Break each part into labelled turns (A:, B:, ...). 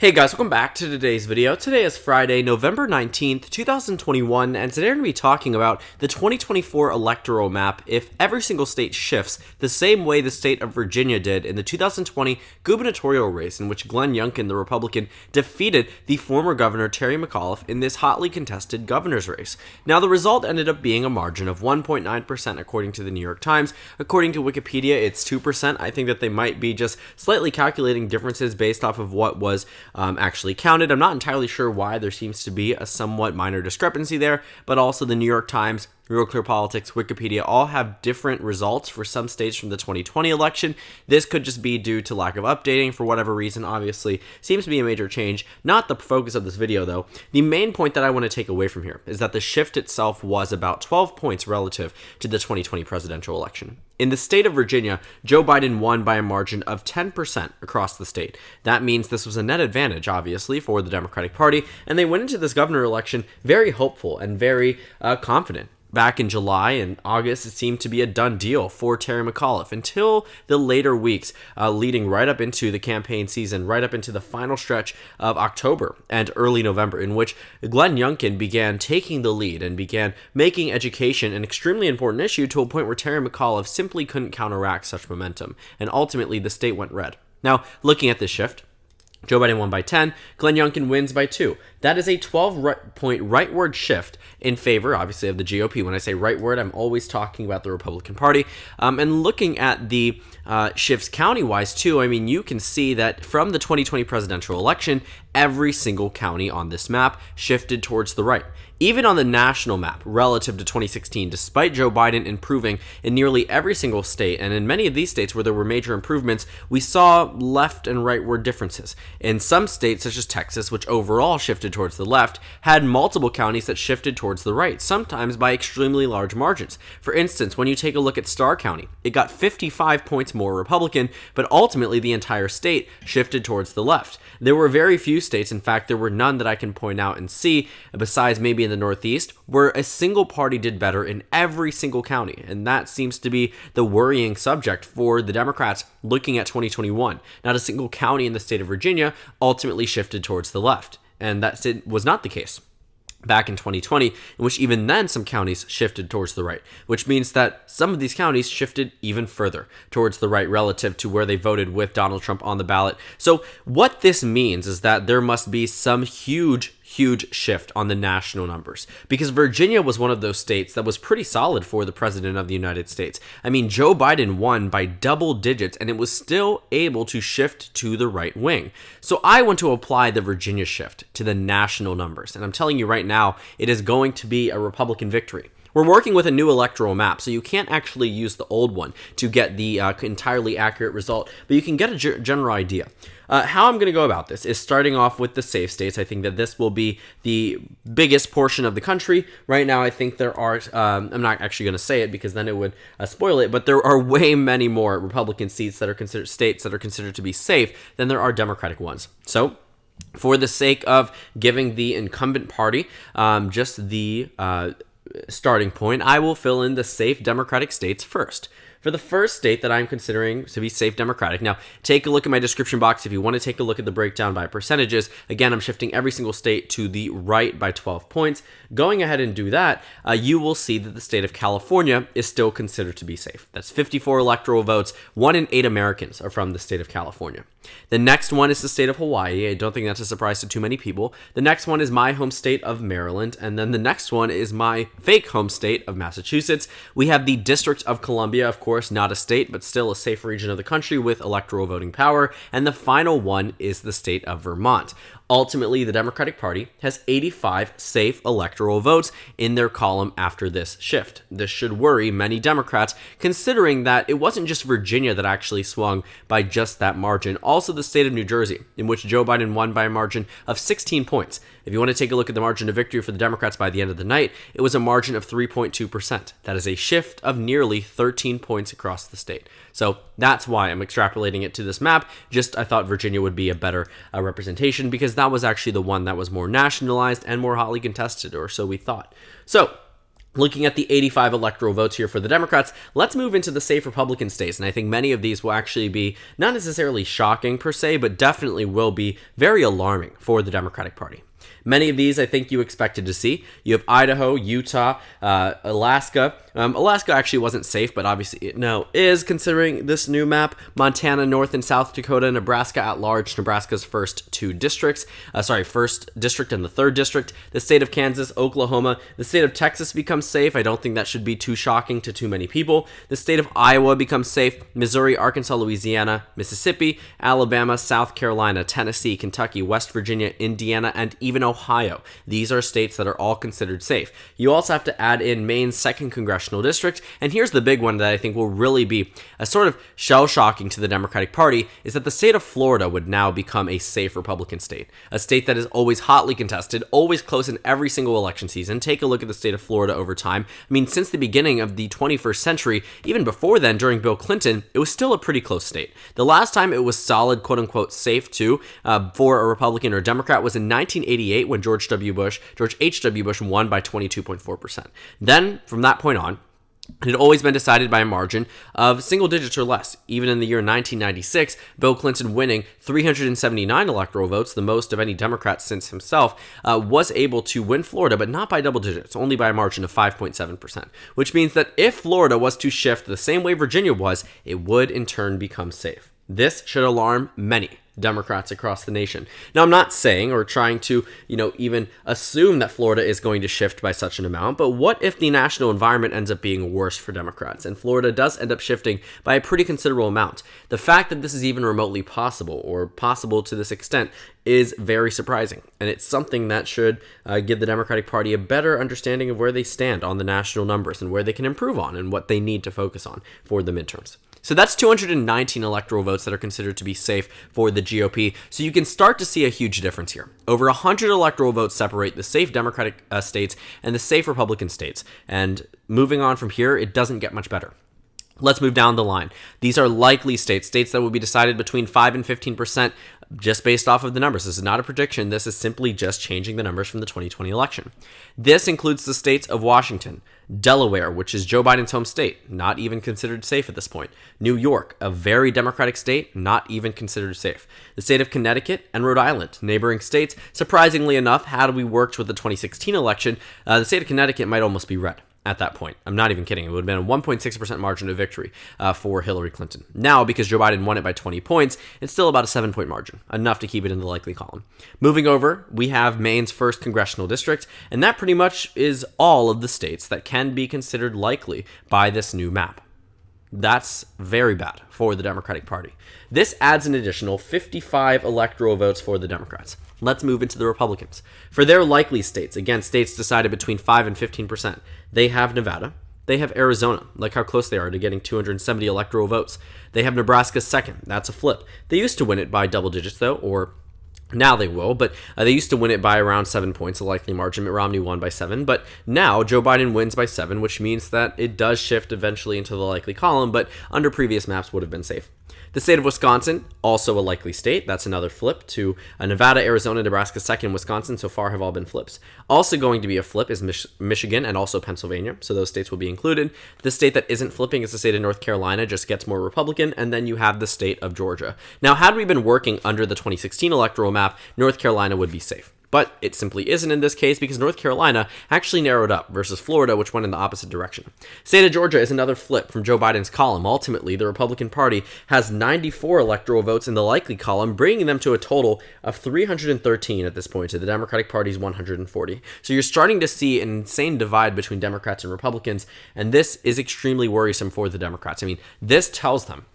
A: Hey guys, welcome back to today's video. Today is Friday, November 19th, 2021, and today we're going to be talking about the 2024 electoral map if every single state shifts the same way the state of Virginia did in the 2020 gubernatorial race in which Glenn Youngkin, the Republican, defeated the former governor Terry McAuliffe in this hotly contested governor's race. Now, the result ended up being a margin of 1.9% according to the New York Times. According to Wikipedia, it's 2%. I think that they might be just slightly calculating differences based off of what was actually counted. I'm not entirely sure why. There seems to be a somewhat minor discrepancy there, but also the New York Times, Real Clear Politics, Wikipedia all have different results for some states from the 2020 election. This could just be due to lack of updating for whatever reason. Obviously, seems to be a major change. Not the focus of this video, though. The main point that I want to take away from here is that the shift itself was about 12 points relative to the 2020 presidential election. In the state of Virginia, Joe Biden won by a margin of 10% across the state. That means this was a net advantage, obviously, for the Democratic Party, and they went into this governor election very hopeful and very confident. Back in July and August, it seemed to be a done deal for Terry McAuliffe until the later weeks leading right up into the campaign season, right up into the final stretch of October and early November, in which Glenn Youngkin began taking the lead and began making education an extremely important issue to a point where Terry McAuliffe simply couldn't counteract such momentum, and ultimately the state went red. Now, looking at this shift, Joe Biden won by 10, Glenn Youngkin wins by 2. That is a 12-point rightward shift in favor, obviously, of the GOP. When I say rightward, I'm always talking about the Republican Party. And looking at the shifts county-wise, too, I mean, you can see that from the 2020 presidential election, every single county on this map shifted towards the right. Even on the national map, relative to 2016, despite Joe Biden improving in nearly every single state, and in many of these states where there were major improvements, we saw left and rightward differences. In some states, such as Texas, which overall shifted towards the left, had multiple counties that shifted towards the right, sometimes by extremely large margins. For instance, when you take a look at Starr County, it got 55 points more Republican, but ultimately the entire state shifted towards the left. There were very few states, in fact, there were none that I can point out and see, besides maybe in the Northeast, where a single party did better in every single county, and that seems to be the worrying subject for the Democrats looking at 2021. Not a single county in the state of Virginia ultimately shifted towards the left, and that was not the case back in 2020, in which even then some counties shifted towards the right, which means that some of these counties shifted even further towards the right relative to where they voted with Donald Trump on the ballot. So what this means is that there must be some huge shift on the national numbers, because Virginia was one of those states that was pretty solid for the president of the United States. I mean, Joe Biden won by double digits, and it was still able to shift to the right wing. So I want to apply the Virginia shift to the national numbers, and I'm telling you right now, it is going to be a Republican victory. We're working with a new electoral map, so you can't actually use the old one to get the entirely accurate result, but you can get a general idea. How I'm going to go about this is starting off with the safe states. I think that this will be the biggest portion of the country. Right now, I think there are, I'm not actually going to say it because then it would spoil it, but there are way many more Republican seats that are considered states that are considered to be safe than there are Democratic ones. So, for the sake of giving the incumbent party just the starting point, I will fill in the safe Democratic states first. For the first state that I'm considering to be safe Democratic, now take a look at my description box if you want to take a look at the breakdown by percentages. Again, I'm shifting every single state to the right by 12 points. Going ahead and do that, you will see that the state of California is still considered to be safe. That's 54 electoral votes. 1 in 8 Americans are from the state of California. The next one is the state of Hawaii. I don't think that's a surprise to too many people. The next one is my home state of Maryland. And then the next one is my fake home state of Massachusetts. We have the District of Columbia, of course, not a state, but still a safe region of the country with electoral voting power. And the final one is the state of Vermont. Ultimately, the Democratic Party has 85 safe electoral votes in their column after this shift. This should worry many Democrats, considering that it wasn't just Virginia that actually swung by just that margin, also the state of New Jersey, in which Joe Biden won by a margin of 16 points. If you want to take a look at the margin of victory for the Democrats by the end of the night, it was a margin of 3.2%. That is a shift of nearly 13 points across the state. So that's why I'm extrapolating it to this map. Just I thought Virginia would be a better representation because that was actually the one that was more nationalized and more hotly contested, or so we thought. So Looking at the 85 electoral votes here for the Democrats, let's move into the safe Republican states, and I think many of these will actually be not necessarily shocking per se, but definitely will be very alarming for the Democratic Party. Many of these I think you expected to see. You have Idaho, Utah, Alaska. Alaska actually wasn't safe, but obviously it now is considering this new map. Montana, North and South Dakota, Nebraska at large, Nebraska's first district and the 3rd district. The state of Kansas, Oklahoma. The state of Texas becomes safe. I don't think that should be too shocking to too many people. The state of Iowa becomes safe. Missouri, Arkansas, Louisiana, Mississippi, Alabama, South Carolina, Tennessee, Kentucky, West Virginia, Indiana, and even Ohio. These are states that are all considered safe. You also have to add in Maine's 2nd congressional district, and here's the big one that I think will really be a sort of shell-shocking to the Democratic Party, is that the state of Florida would now become a safe Republican state, a state that is always hotly contested, always close in every single election season. Take a look at the state of Florida over time. I mean, since the beginning of the 21st century, even before then, during Bill Clinton, it was still a pretty close state. The last time it was solid, quote-unquote, safe too, for a Republican or Democrat was in 1988 when George H.W. Bush won by 22.4%. Then, from that point on, it had always been decided by a margin of single digits or less. Even in the year 1996, Bill Clinton winning 379 electoral votes, the most of any Democrat since himself, was able to win Florida, but not by double digits, only by a margin of 5.7%, which means that if Florida was to shift the same way Virginia was, it would in turn become safe. This should alarm many Democrats across the nation. Now, I'm not saying or trying to, even assume that Florida is going to shift by such an amount, but what if the national environment ends up being worse for Democrats and Florida does end up shifting by a pretty considerable amount? The fact that this is even remotely possible or possible to this extent is very surprising, and it's something that should give the Democratic Party a better understanding of where they stand on the national numbers and where they can improve on and what they need to focus on for the midterms. So that's 219 electoral votes that are considered to be safe for the GOP. So you can start to see a huge difference here. Over 100 electoral votes separate the safe Democratic states and the safe Republican states. And moving on from here, it doesn't get much better. Let's move down the line. These are likely states that will be decided between 5 and 15% just based off of the numbers. This is not a prediction. This is simply just changing the numbers from the 2020 election. This includes the states of Washington, Delaware, which is Joe Biden's home state, not even considered safe at this point. New York, a very Democratic state, not even considered safe. The state of Connecticut and Rhode Island, neighboring states. Surprisingly enough, had we worked with the 2016 election, the state of Connecticut might almost be red. At that point. I'm not even kidding. It would have been a 1.6% margin of victory for Hillary Clinton. Now, because Joe Biden won it by 20 points, it's still about a 7-point margin, enough to keep it in the likely column. Moving over, we have Maine's 1st congressional district, and that pretty much is all of the states that can be considered likely by this new map. That's very bad for the Democratic Party. This adds an additional 55 electoral votes for the Democrats. Let's move into the Republicans. For their likely states, again, states decided between 5 and 15%, they have Nevada. They have Arizona, like how close they are to getting 270 electoral votes. They have Nebraska 2nd. That's a flip. They used to win it by double digits, though, or now they will, but they used to win it by around 7 points, a likely margin. Mitt Romney won by 7, but now Joe Biden wins by 7, which means that it does shift eventually into the likely column, but under previous maps would have been safe. The state of Wisconsin, also a likely state. That's another flip to Nevada, Arizona, Nebraska 2nd, Wisconsin. So far have all been flips. Also going to be a flip is Michigan and also Pennsylvania. So those states will be included. The state that isn't flipping is the state of North Carolina, just gets more Republican. And then you have the state of Georgia. Now, had we been working under the 2016 electoral map, North Carolina would be safe. But it simply isn't in this case because North Carolina actually narrowed up versus Florida, which went in the opposite direction. State of Georgia is another flip from Joe Biden's column. Ultimately, the Republican Party has 94 electoral votes in the likely column, bringing them to a total of 313 at this point to the Democratic Party's 140. So you're starting to see an insane divide between Democrats and Republicans, and this is extremely worrisome for the Democrats. I mean, this tells them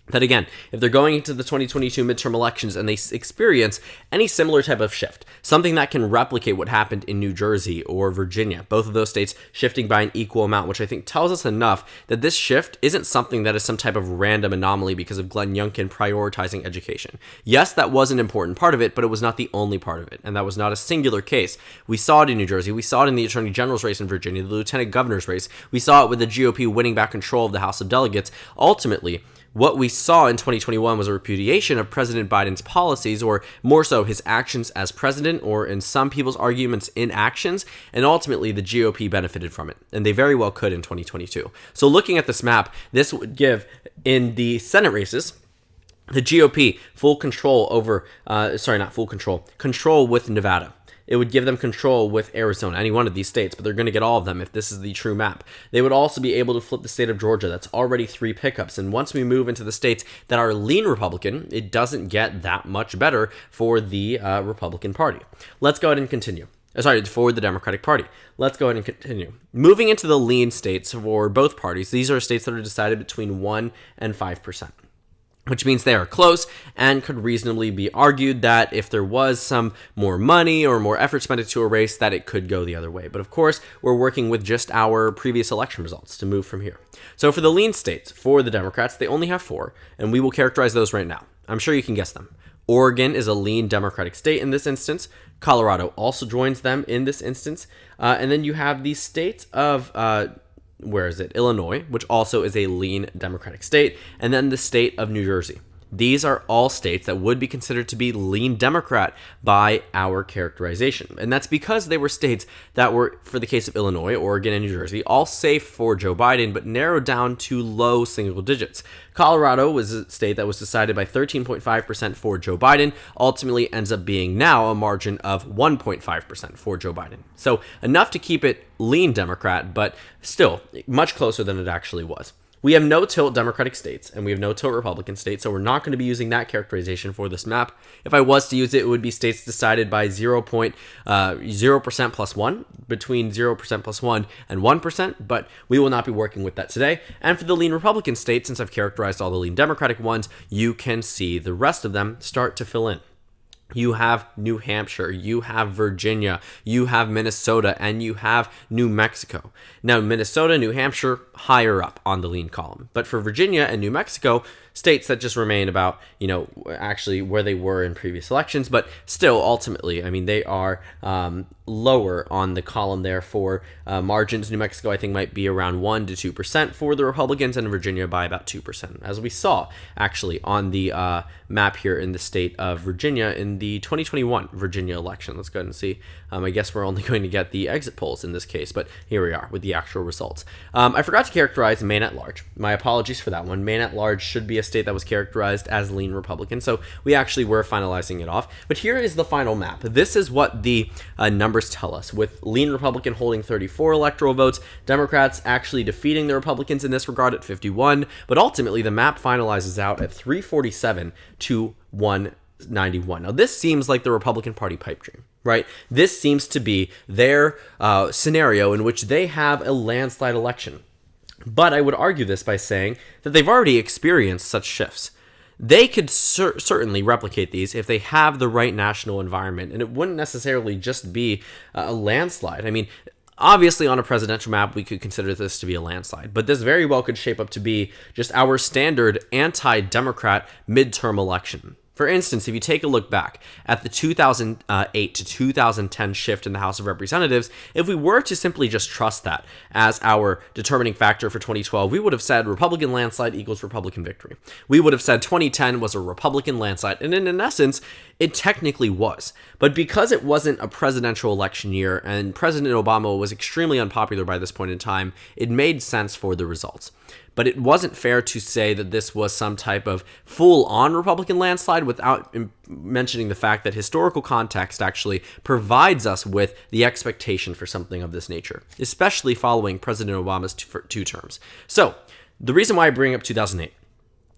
A: that, again, if they're going into the 2022 midterm elections and they experience any similar type of shift, something that can replicate what happened in New Jersey or Virginia, both of those states shifting by an equal amount, which I think tells us enough that this shift isn't something that is some type of random anomaly because of Glenn Youngkin prioritizing education. Yes, that was an important part of it, but it was not the only part of it, and that was not a singular case. We saw it in New Jersey. We saw it in the Attorney General's race in Virginia, the Lieutenant Governor's race. We saw it with the GOP winning back control of the House of Delegates. Ultimately, What we saw in 2021 was a repudiation of President Biden's policies, or more so his actions as president, or in some people's arguments, inactions, and ultimately the GOP benefited from it, and they very well could in 2022. So looking at this map, this would give, in the Senate races, the GOP full control over, control with Nevada. It would give them control with Arizona, any one of these states, but they're going to get all of them if this is the true map. They would also be able to flip the state of Georgia. That's already 3 pickups. And once we move into the states that are lean Republican, it doesn't get that much better for the Republican Party. Let's go ahead and continue. For the Democratic Party. Let's go ahead and continue. Moving into the lean states for both parties, these are states that are decided between 1 and 5%. Which means they are close and could reasonably be argued that if there was some more money or more effort spent into a race, that it could go the other way. But of course, we're working with just our previous election results to move from here. So for the lean states, for the Democrats, they only have 4, and we will characterize those right now. I'm sure you can guess them. Oregon is a lean Democratic state in this instance. Colorado also joins them in this instance. And then you have the state of... Illinois, which also is a lean Democratic state, and then the state of New Jersey. These are all states that would be considered to be lean Democrat by our characterization. And that's because they were states that were, for the case of Illinois, Oregon, and New Jersey, all safe for Joe Biden, but narrowed down to low single digits. Colorado was a state that was decided by 13.5% for Joe Biden, ultimately ends up being now a margin of 1.5% for Joe Biden. So enough to keep it lean Democrat, but still much closer than it actually was. We have no-tilt Democratic states, and we have no-tilt Republican states, so we're not going to be using that characterization for this map. If I was to use it, it would be states decided by 0% plus 1, between 0% plus 1 and 1%, but we will not be working with that today. And for the lean Republican states, since I've characterized all the lean Democratic ones, you can see the rest of them start to fill in. You have New Hampshire, you have Virginia, you have Minnesota, and you have New Mexico. Now, Minnesota, New Hampshire, higher up on the lean column. But for Virginia and New Mexico, states that just remain about, actually where they were in previous elections, but still, ultimately, I mean, they are lower on the column there for margins. New Mexico, I think, might be around 1 to 2% for the Republicans, and Virginia by about 2%, as we saw, actually, on the map here in the state of Virginia in the 2021 Virginia election. Let's go ahead and see. I guess we're only going to get the exit polls in this case, but here we are with the actual results. I forgot to characterize Maine at large. My apologies for that one. Maine at large should be a state that was characterized as lean Republican, so we actually were finalizing it off. But here is the final map. This is what the numbers tell us, with lean Republican holding 34 electoral votes, Democrats actually defeating the Republicans in this regard at 51, but ultimately the map finalizes out at 347 to 191. Now, this seems like the Republican Party pipe dream, right? This seems to be their scenario in which they have a landslide election. But I would argue this by saying that they've already experienced such shifts. They could certainly replicate these if they have the right national environment, and it wouldn't necessarily just be a landslide. I mean, obviously on a presidential map, we could consider this to be a landslide, but this very well could shape up to be just our standard anti-Democrat midterm election. For instance, if you take a look back at the 2008 to 2010 shift in the House of Representatives, if we were to simply just trust that as our determining factor for 2012, we would have said Republican landslide equals Republican victory. We would have said 2010 was a Republican landslide, and in essence, it technically was. But because it wasn't a presidential election year and President Obama was extremely unpopular by this point in time, it made sense for the results. But it wasn't fair to say that this was some type of full-on Republican landslide without mentioning the fact that historical context actually provides us with the expectation for something of this nature, especially following President Obama's two terms. So, the reason why I bring up 2008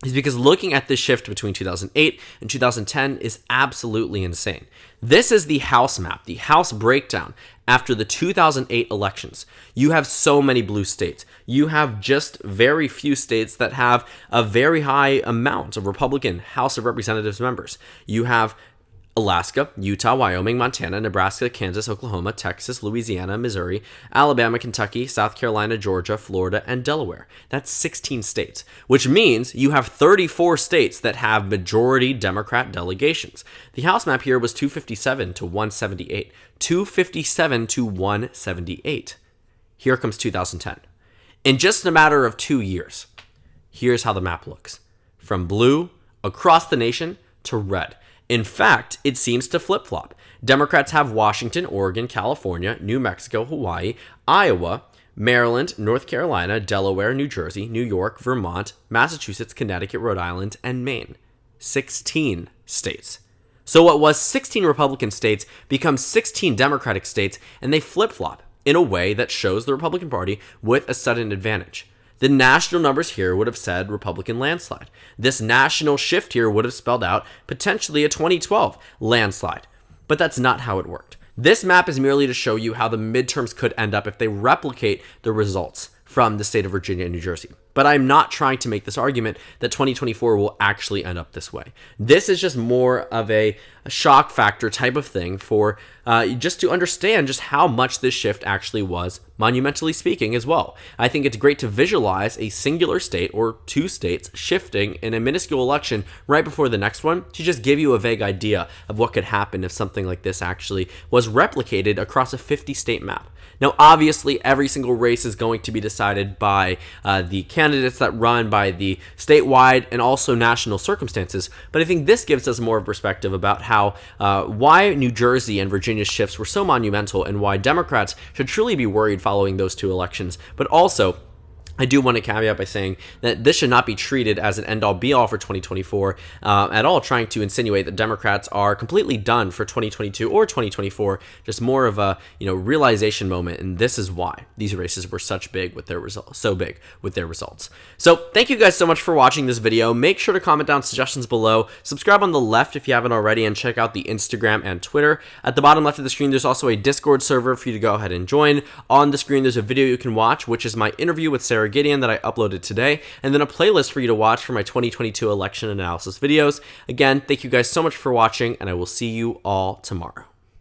A: is because looking at this shift between 2008 and 2010 is absolutely insane. This is the House map, the House breakdown after the 2008 elections. You have so many blue states. You have just very few states that have a very high amount of Republican House of Representatives members. You have Alaska, Utah, Wyoming, Montana, Nebraska, Kansas, Oklahoma, Texas, Louisiana, Missouri, Alabama, Kentucky, South Carolina, Georgia, Florida, and Delaware. That's 16 states, which means you have 34 states that have majority Democrat delegations. The House map here was 257 to 178. 257 to 178. Here comes 2010. In just a matter of 2 years, here's how the map looks. from blue across the nation to red. In fact, it seems to flip-flop. Democrats have Washington, Oregon, California, New Mexico, Hawaii, Iowa, Maryland, North Carolina, Delaware, New Jersey, New York, Vermont, Massachusetts, Connecticut, Rhode Island, and Maine. 16 states. So what was 16 Republican states becomes 16 Democratic states, and they flip-flop in a way that shows the Republican Party with a sudden advantage. The national numbers here would have said Republican landslide. This national shift here would have spelled out potentially a 2012 landslide. But that's not how it worked. This map is merely to show you how the midterms could end up if they replicate the results from the state of Virginia and New Jersey. But I'm not trying to make this argument that 2024 will actually end up this way. This is just more of a shock factor type of thing for just to understand just how much this shift actually was, monumentally speaking, as well. I think it's great to visualize a singular state or two states shifting in a minuscule election right before the next one to just give you a vague idea of what could happen if something like this actually was replicated across a 50-state map. Now, obviously, every single race is going to be decided by the candidates that run, by the statewide and also national circumstances, but I think this gives us more of a perspective about how why New Jersey and Virginia's shifts were so monumental and why Democrats should truly be worried following those two elections, but also I do want to caveat by saying that this should not be treated as an end-all be-all for 2024 at all, trying to insinuate that Democrats are completely done for 2022 or 2024, just more of a realization moment, and this is why these races were so big with their results. So thank you guys so much for watching this video. Make sure to comment down suggestions below, subscribe on the left if you haven't already, and check out the Instagram and Twitter. At the bottom left of the screen, there's also a Discord server for you to go ahead and join. On the screen, there's a video you can watch, which is my interview with Sarah Gideon that I uploaded today, and then a playlist for you to watch for my 2022 election analysis videos. Again, thank you guys so much for watching, and I will see you all tomorrow.